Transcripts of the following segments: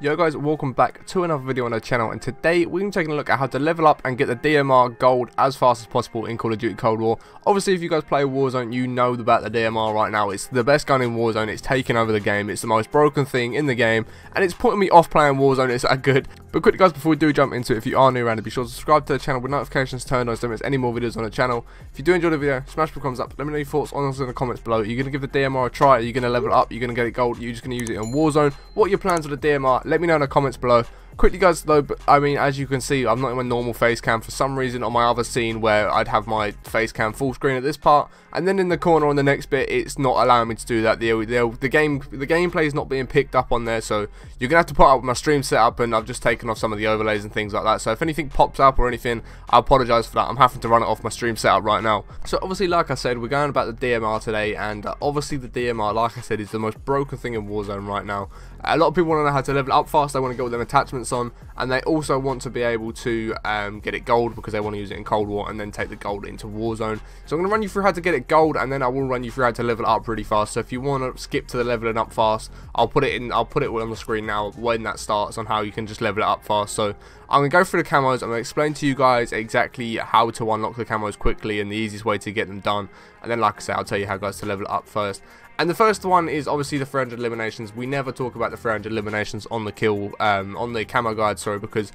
Yo guys, welcome back to another video on our channel, and today we're going to be taking a look at how to level up and get the DMR gold as fast as possible in Call of Duty Cold War. Obviously, if you guys play Warzone, you know about the DMR right now. It's the best gun in Warzone, it's taking over the game, it's the most broken thing in the game, and it's putting me off playing Warzone. It's that good. But quickly guys, before we do jump into it, if you are new around, be sure to subscribe to the channel with notifications turned on so don't miss any more videos on the channel. If you do enjoy the video, smash the thumbs up, let me know your thoughts on us in the comments below. Are you going to give the DMR a try? Are you going to level up? Are you going to get it gold? Are you just going to use it in Warzone? What are your plans with the DMR? Let me know in the comments below. Quickly guys though, but I mean, as you can see, I'm not in my normal face cam. For some reason on my other scene where I'd have my face cam full screen at this part, and then in the corner on the next bit it's not allowing me to do that. The gameplay is not being picked up on there, so you're gonna have to put up with my stream setup, and I've just taken off some of the overlays and things like that. So if anything pops up or anything, I apologise for that. I'm having to run it off my stream setup right now. So obviously, like I said, we're going about the DMR today, and obviously the DMR, like I said, is the most broken thing in Warzone right now. A lot of people want to know how to level up fast. They want to get all them attachments on, and they also want to be able to get it gold because they want to use it in Cold War and then take the gold into Warzone. So I'm going to run you through how to get it gold, and then I will run you through how to level it up really fast. So if you want to skip to the leveling up fast, I'll put it on the screen now when that starts on how you can just level it up fast. So I'm going to go through the camos. I'm going to explain to you guys exactly how to unlock the camos quickly and the easiest way to get them done. And then, like I said, I'll tell you how guys to level it up first. And the first one is obviously the 300 eliminations. We never talk about the 300 eliminations on the kill, on the camo guide, sorry, because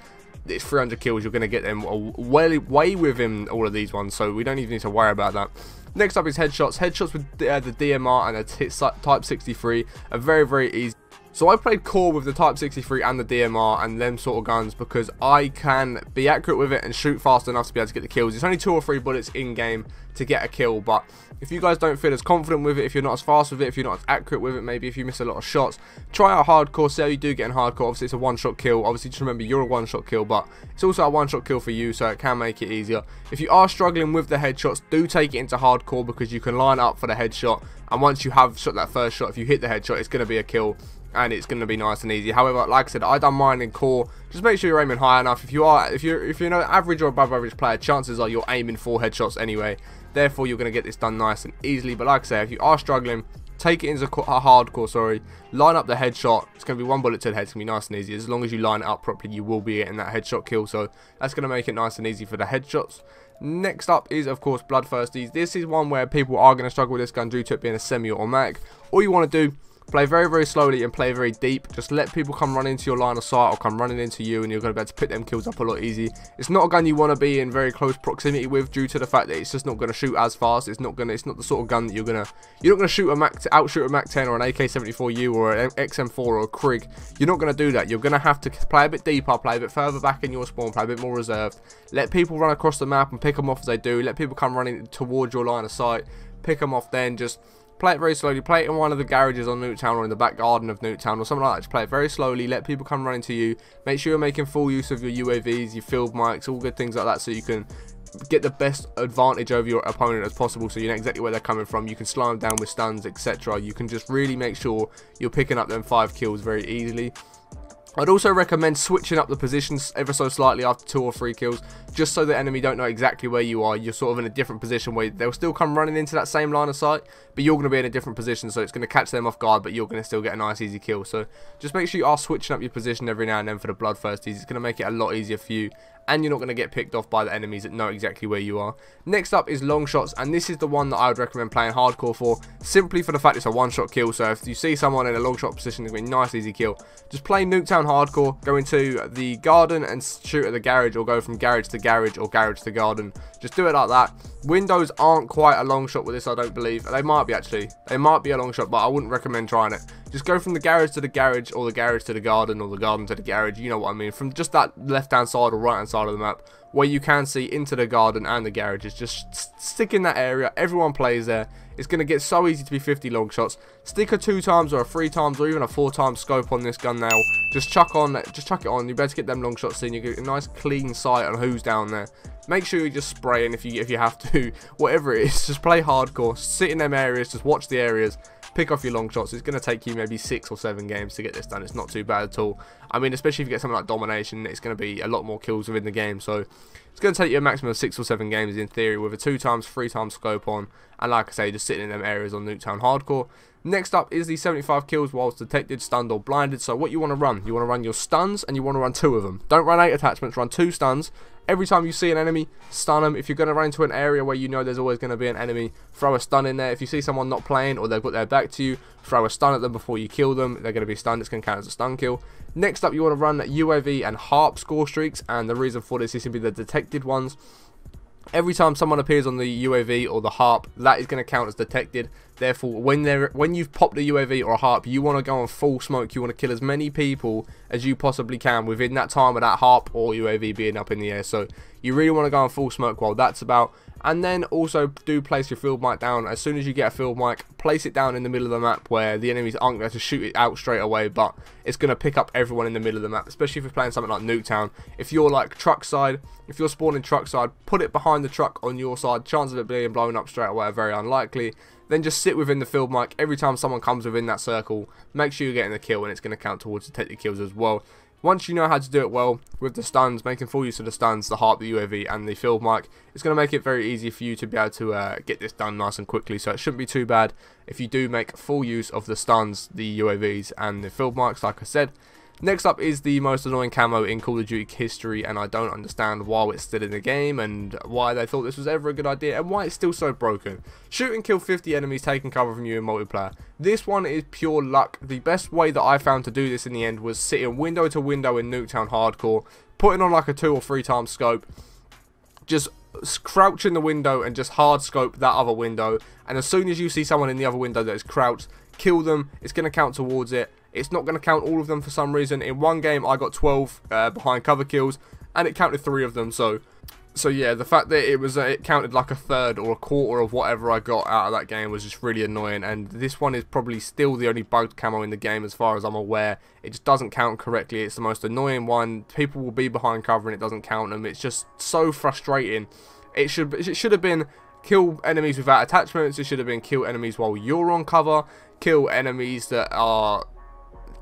it's 300 kills. You're going to get them way within all of these ones, so we don't even need to worry about that. Next up is headshots. Headshots with the DMR and a Type 63 are very easy. So I played core with the Type 63 and the DMR and them sort of guns because I can be accurate with it and shoot fast enough to be able to get the kills. It's only 2 or 3 bullets in game to get a kill, but if you guys don't feel as confident with it, if you're not as fast with it, if you're not as accurate with it, maybe if you miss a lot of shots, try out hardcore, see how you do get in hardcore. Obviously it's a one-shot kill. Obviously just remember you're a one-shot kill, but it's also a one-shot kill for you, so it can make it easier. If you are struggling with the headshots, do take it into hardcore because you can line up for the headshot, and once you have shot that first shot, if you hit the headshot, it's going to be a kill. And it's going to be nice and easy. However, like I said, I done mine in core. Just make sure you're aiming high enough. If you're an average or above average player, chances are you're aiming for headshots anyway. Therefore, you're going to get this done nice and easily. But like I say, if you are struggling, take it into a hardcore. Sorry, line up the headshot. It's going to be 1 bullet to the head. It's going to be nice and easy. As long as you line it up properly, you will be getting that headshot kill. So that's going to make it nice and easy for the headshots. Next up is, of course, Bloodthirsties. This is one where people are going to struggle with this gun due to it being a semi automatic. All you want to do, play very slowly and play very deep. Just let people come run into your line of sight or come running into you, and you're going to be able to pick them kills up a lot easy. It's not a gun you want to be in very close proximity with due to the fact that it's just not going to shoot as fast. It's not the sort of gun that you're not going to shoot outshoot a Mac 10 or an AK-74U or an XM4 or a Krig. You're not going to do that. You're going to have to play a bit deeper, play a bit further back in your spawn, play a bit more reserved. Let people run across the map and pick them off as they do. Let people come running towards your line of sight, pick them off, then just play it very slowly. Play it in one of the garages on Nuketown or in the back garden of Nuketown or something like that. Just play it very slowly. Let people come running to you. Make sure you're making full use of your UAVs, your field mics, all good things like that, so you can get the best advantage over your opponent as possible, so you know exactly where they're coming from. You can slow them down with stuns, etc. You can just really make sure you're picking up them 5 kills very easily. I'd also recommend switching up the positions ever so slightly after 2 or 3 kills, just so the enemy don't know exactly where you are. You're sort of in a different position where they'll still come running into that same line of sight, but you're going to be in a different position, so it's going to catch them off guard, but you're going to still get a nice easy kill. So just make sure you are switching up your position every now and then for the Bloodthirsties. It's going to make it a lot easier for you, and you're not going to get picked off by the enemies that know exactly where you are. Next up is long shots, and this is the one that I would recommend playing hardcore for, simply for the fact it's a one-shot kill. So if you see someone in a long shot position, it's going to be a nice easy kill. Just play Nuketown hardcore, go into the garden and shoot at the garage, or go from garage to garage or garage to garden. Just do it like that. Windows aren't quite a long shot with this, I don't believe. They might be actually. They might be a long shot, but I wouldn't recommend trying it. Just go from the garage to the garage, or the garage to the garden, or the garden to the garage. You know what I mean. From just that left-hand side or right-hand side of the map, where you can see into the garden and the garages. Just stick in that area. Everyone plays there. It's going to get so easy to be 50 long shots. Stick a 2 times or a 3 times or even a 4 times scope on this gun now. Just chuck it on. You better get them long shots in. You get a nice clean sight on who's down there. Make sure you just spray, and if you have to, whatever it is, just play hardcore. Sit in them areas, just watch the areas, pick off your long shots. It's going to take you maybe 6 or 7 games to get this done. It's not too bad at all. I mean, especially if you get something like domination, it's going to be a lot more kills within the game. So it's going to take you a maximum of 6 or 7 games in theory, with a 2x, 3x scope on, and like I say, just sitting in them areas on Nuketown Hardcore. Next up is the 75 kills whilst detected, stunned or blinded. So what you want to run, you want to run your stuns, and you want to run 2 of them. Don't run 8 attachments, run 2 stuns. Every time you see an enemy, stun them. If you're going to run into an area where you know there's always going to be an enemy, throw a stun in there. If you see someone not playing or they've got their back to you, throw a stun at them before you kill them. They're going to be stunned, it's going to count as a stun kill. Next up, you want to run UAV and harp score streaks, and the reason for this is simply the detected ones. Every time someone appears on the UAV or the harp, that is going to count as detected. Therefore, when you've popped a UAV or a harp, you want to go on full smoke. You want to kill as many people as you possibly can within that time of that harp or UAV being up in the air. So you really want to go on full smoke while that's about. And then also do place your field mic down. As soon as you get a field mic, place it down in the middle of the map where the enemies aren't going to shoot it out straight away, but it's going to pick up everyone in the middle of the map, especially if you're playing something like Nuketown. If you're like truck side, if you're spawning truck side, put it behind the truck on your side. Chances of it being blown up straight away are very unlikely. Then just sit within the field mic. Every time someone comes within that circle, make sure you're getting the kill, and it's going to count towards detected kills as well. Once you know how to do it well with the stuns, making full use of the stuns, the harp, the UAV and the field mic, it's going to make it very easy for you to be able to get this done nice and quickly. So it shouldn't be too bad if you do make full use of the stuns, the UAVs and the field mics, like I said. Next up is the most annoying camo in Call of Duty history, and I don't understand why it's still in the game and why they thought this was ever a good idea and why it's still so broken. Shoot and kill 50 enemies taking cover from you in multiplayer. This one is pure luck. The best way that I found to do this in the end was sitting window to window in Nuketown Hardcore, putting on like a 2 or 3 times scope, just crouch in the window and just hard scope that other window, and as soon as you see someone in the other window that is crouched, kill them. It's going to count towards it. It's not going to count all of them for some reason. In one game I got 12 behind cover kills, and it counted 3 of them. So yeah, the fact that it counted like a third or a quarter of whatever I got out of that game was just really annoying. And this one is probably still the only bugged camo in the game as far as I'm aware. It just doesn't count correctly. It's the most annoying one. People will be behind cover and it doesn't count them. It's just so frustrating. It should have been kill enemies without attachments. It should have been kill enemies while you're on cover. Kill enemies that are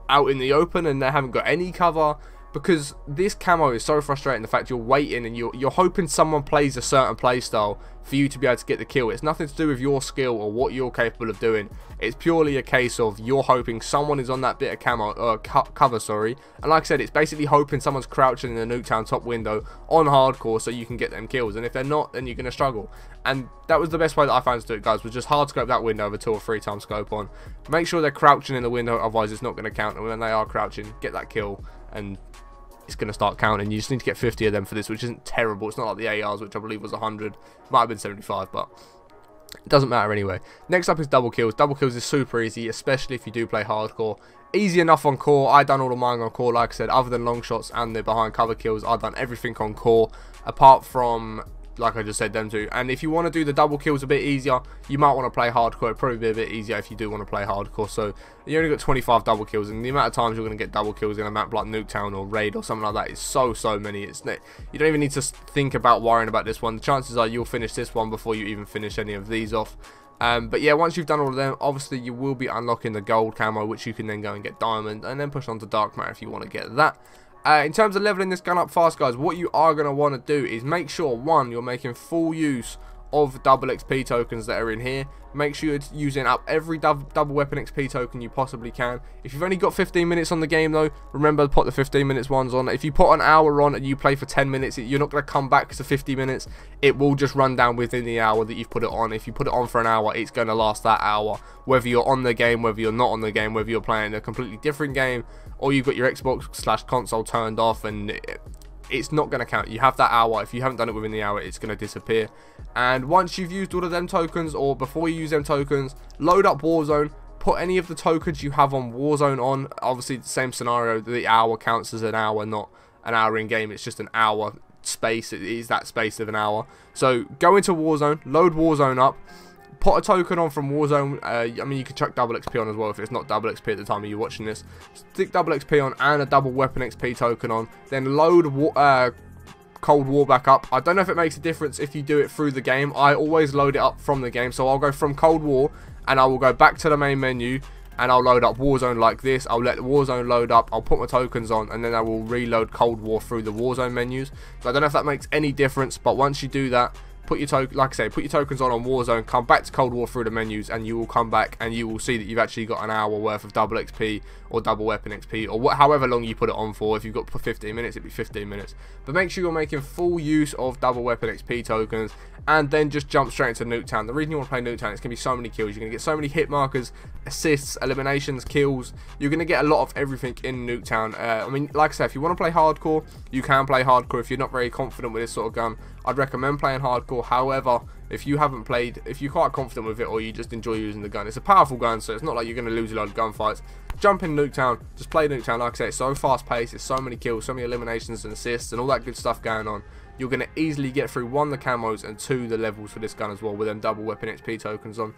out in the open and they haven't got any cover, because this camo is so frustrating. The fact you're waiting and you're hoping someone plays a certain playstyle for you to be able to get the kill. It's nothing to do with your skill or what you're capable of doing. It's purely a case of you're hoping someone is on that bit of cover, sorry. And like I said, it's basically hoping someone's crouching in the Nuketown top window on hardcore so you can get them kills. And if they're not, then you're going to struggle. And that was the best way that I found to do it, guys, was just hard scope that window with a 2 or 3 times scope on. Make sure they're crouching in the window, otherwise it's not going to count. And when they are crouching, get that kill and it's going to start counting. You just need to get 50 of them for this, which isn't terrible. It's not like the ARs, which I believe was 100. Might have been 75, but it doesn't matter anyway. Next up is double kills. Double kills is super easy, especially if you do play hardcore. Easy enough on core. I done all of mine on core, like I said, other than long shots and the behind cover kills. I've done everything on core, apart from, like I just said, them two. And if you want to do the double kills a bit easier, you might want to play hardcore. It'd probably be a bit easier if you do want to play hardcore. So you only got 25 double kills, and the amount of times you're going to get double kills in a map like Nuketown or Raid or something like that is so many. You don't even need to think about worrying about this one. The chances are you'll finish this one before you even finish any of these off. But yeah, once you've done all of them, obviously you will be unlocking the gold camo, which you can then go and get diamond, and then push on to dark matter if you want to get that. In terms of leveling this gun up fast, guys, what you are going to want to do is make sure, one, you're making full use of double XP tokens that are in here. Make sure you're using up every double weapon XP token you possibly can. If you've only got 15 minutes on the game though, remember to put the 15 minutes ones on. If you put an hour on and you play for 10 minutes, you're not going to come back to 50 minutes. It will just run down within the hour that you've put it on. If you put it on for an hour, it's going to last that hour. Whether you're on the game, whether you're not on the game, whether you're playing a completely different game, or you've got your Xbox/console turned off, and it's not going to count. You have that hour. If you haven't done it within the hour, it's going to disappear. And once you've used all of them tokens, or before you use them tokens, load up Warzone. Put any of the tokens you have on Warzone on. Obviously, the same scenario. The hour counts as an hour, not an hour in game. It's just an hour space. It is that space of an hour. So go into Warzone, load Warzone up. Put a token on from Warzone. I mean, you can chuck double XP on as well if it's not double XP at the time of you watching this. Stick double XP on and a double weapon XP token on. Then load Cold War back up. I don't know if it makes a difference if you do it through the game. I always load it up from the game, so I'll go from Cold War and I will go back to the main menu and I'll load up Warzone like this. I'll let the Warzone load up, I'll put my tokens on, and then I will reload Cold War through the Warzone menus. So I don't know if that makes any difference, but once you do that, put your like I say, put your tokens on Warzone, come back to Cold War through the menus, and you will come back and you will see that you've actually got an hour worth of double XP or double weapon XP, or however long you put it on for. If you've got 15 minutes, it'd be 15 minutes. But make sure you're making full use of double weapon XP tokens, and then just jump straight into Nuketown. The reason you want to play Nuketown is going to be so many kills. You're going to get so many hit markers, assists, eliminations, kills. You're going to get a lot of everything in Nuketown. I mean, like I said, if you want to play hardcore, you can play hardcore. If you're not very confident with this sort of gun, I'd recommend playing hardcore. However, if you haven't played, if you're quite confident with it, or you just enjoy using the gun, it's a powerful gun, so it's not like you're going to lose a lot of gunfights. Jump in Nuketown, just play Nuketown. Like I say, it's so fast paced, it's so many kills, so many eliminations and assists and all that good stuff going on. You're going to easily get through 1, the camos, and 2, the levels for this gun as well, with them double weapon XP tokens on.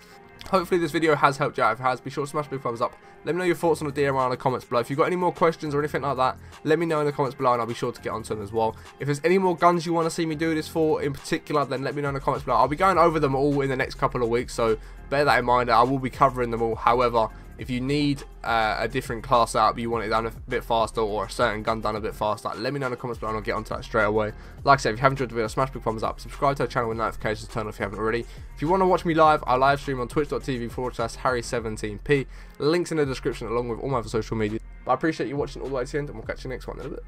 Hopefully this video has helped you out. If it has, be sure to smash big thumbs up. Let me know your thoughts on the DMR in the comments below. If you've got any more questions or anything like that, let me know in the comments below and I'll be sure to get onto them as well. If there's any more guns you want to see me do this for in particular, then let me know in the comments below. I'll be going over them all in the next couple of weeks, so bear that in mind. I will be covering them all. However, if you need a different class setup, you want it done a bit faster, or a certain gun done a bit faster, let me know in the comments below and I'll get onto that straight away. Like I said, if you haven't enjoyed the video, smash big thumbs up, subscribe to the channel with notifications turned off if you haven't already. If you want to watch me live, I live stream on twitch.tv/Harry17p. Links in the description along with all my other social media. But I appreciate you watching all the way to the end, and we'll catch you next one in a bit.